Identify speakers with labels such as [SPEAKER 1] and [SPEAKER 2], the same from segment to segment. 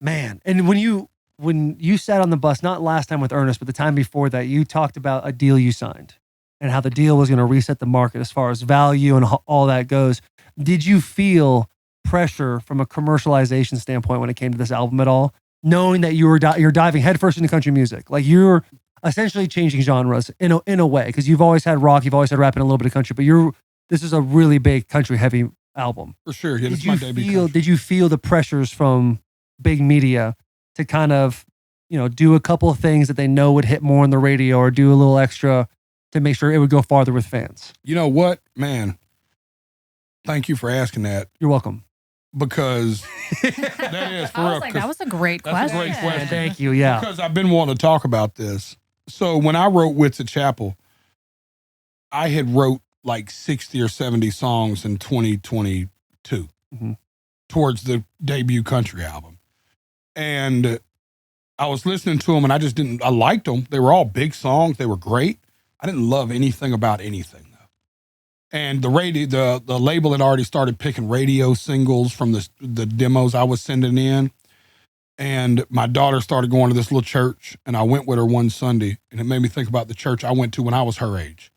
[SPEAKER 1] Man, and when you sat on the bus, not last time with Ernest, but the time before that, you talked about a deal you signed and how the deal was going to reset the market as far as value and all that goes. Did you feel pressure from a commercialization standpoint when it came to this album at all? Knowing that you're diving headfirst into country music, like you're essentially changing genres in a way, because you've always had rock, you've always had rap and a little bit of country, but this is a really big country heavy album.
[SPEAKER 2] For sure. Yeah,
[SPEAKER 1] did you feel the pressures from big media to kind of, do a couple of things that they know would hit more on the radio or do a little extra to make sure it would go farther with fans?
[SPEAKER 2] You know what, man? Thank you for asking that.
[SPEAKER 1] You're welcome.
[SPEAKER 2] Because that is for real.
[SPEAKER 3] That was a great question.
[SPEAKER 2] That's a great question.
[SPEAKER 1] Thank you. Yeah.
[SPEAKER 2] Because I've been wanting to talk about this. So when I wrote Wits at Chapel, I had wrote like 60 or 70 songs in 2022 towards the debut country album. And I was listening to them and I liked them. They were all big songs. They were great. I didn't love anything about anything. And the label had already started picking radio singles from the demos I was sending in. And my daughter started going to this little church, and I went with her one Sunday, and it made me think about the church I went to when I was her age.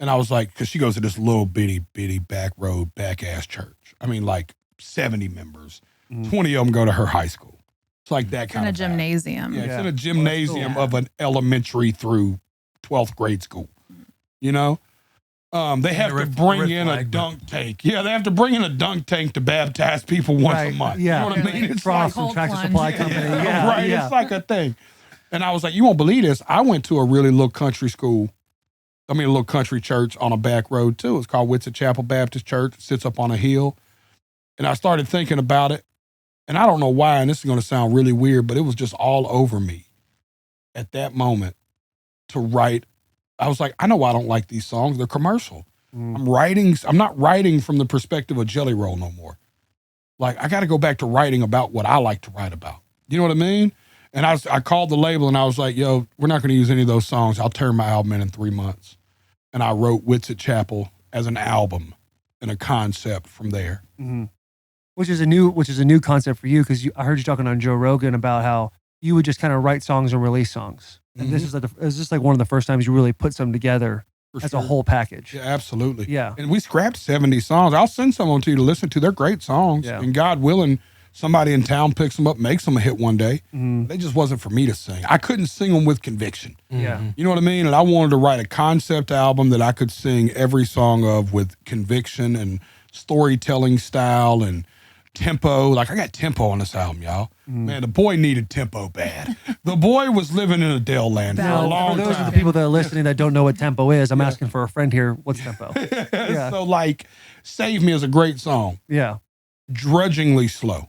[SPEAKER 2] And I was like, because she goes to this little bitty back road, back ass church. I mean, like 70 members, 20 of them go to her high school. It's like that kind of
[SPEAKER 3] in a gymnasium.
[SPEAKER 2] Yeah, it's in a gymnasium of an elementary through 12th grade school, They have to bring in a dunk tank. Yeah, they have to bring in a dunk tank to baptize people once a month.
[SPEAKER 1] Yeah.
[SPEAKER 2] You know what I mean?
[SPEAKER 1] It's like Tractor Supply Company.
[SPEAKER 2] Yeah, right. Yeah. It's like a thing. And I was like, you won't believe this. I went to a really little country school. A little country church on a back road too. It's called Wits at Chapel Baptist Church. It sits up on a hill. And I started thinking about it. And I don't know why, and this is going to sound really weird, but it was just all over me at that moment to write. I was like, I know why I don't like these songs. They're commercial. I'm not writing from the perspective of Jelly Roll no more. Like, I got to go back to writing about what I like to write about. You know what I mean? And I called the label and I was like, yo, we're not going to use any of those songs. I'll turn my album in 3 months. And I wrote Wits at Chapel as an album and a concept from there.
[SPEAKER 1] Mm-hmm. Which is a new concept for you, because I heard you talking on Joe Rogan about how you would just kind of write songs and release songs. And this is just like one of the first times you really put something together as a whole package.
[SPEAKER 2] Yeah, absolutely.
[SPEAKER 1] Yeah.
[SPEAKER 2] And we scrapped 70 songs. I'll send some of them to you to listen to. They're great songs. Yeah. And God willing, somebody in town picks them up, makes them a hit one day. They just wasn't for me to sing. I couldn't sing them with conviction.
[SPEAKER 1] Yeah.
[SPEAKER 2] You know what I mean? And I wanted to write a concept album that I could sing every song of with conviction and storytelling style and tempo. Like, I got tempo on this album, y'all. Man, the boy needed tempo bad. The boy was living in Adele land for a long time.
[SPEAKER 1] For those of the people that are listening that don't know what tempo is, I'm asking for a friend here. What's tempo?
[SPEAKER 2] Yeah. So, like, Save Me is a great song.
[SPEAKER 1] Yeah.
[SPEAKER 2] Drudgingly Slow.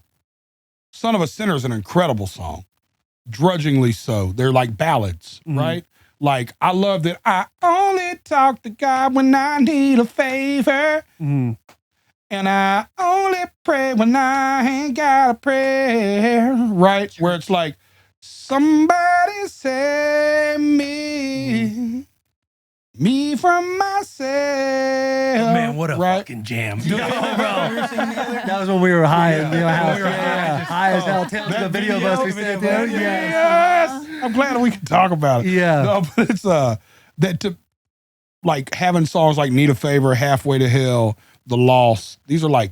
[SPEAKER 2] Son of a Sinner is an incredible song. Drudgingly So. They're like ballads, right? Like, I love that I only talk to God when I need a favor. And I only pray when I ain't got a prayer, right? Where it's like, somebody save me from myself.
[SPEAKER 4] Oh, man, what a fucking jam.
[SPEAKER 1] Bro. That was when we were high in your house. High as hell. The video bus we said, dude.
[SPEAKER 2] Yes. I'm glad we can talk about it.
[SPEAKER 1] Yeah.
[SPEAKER 2] No, but it's that to like having songs like Need a Favor, Halfway to Hell, The Lost. These are like,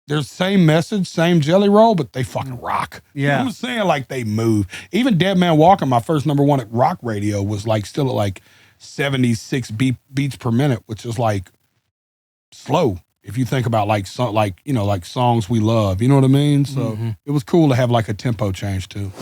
[SPEAKER 2] they're the same message, same Jelly Roll, but they fucking rock.
[SPEAKER 1] Yeah.
[SPEAKER 2] You know what I'm saying? Like, they move. Even Dead Man Walking, my first #1 at rock radio, was like still at like 76 beats per minute, which is like slow. If you think about like songs we love, you know what I mean? So it was cool to have like a tempo change too.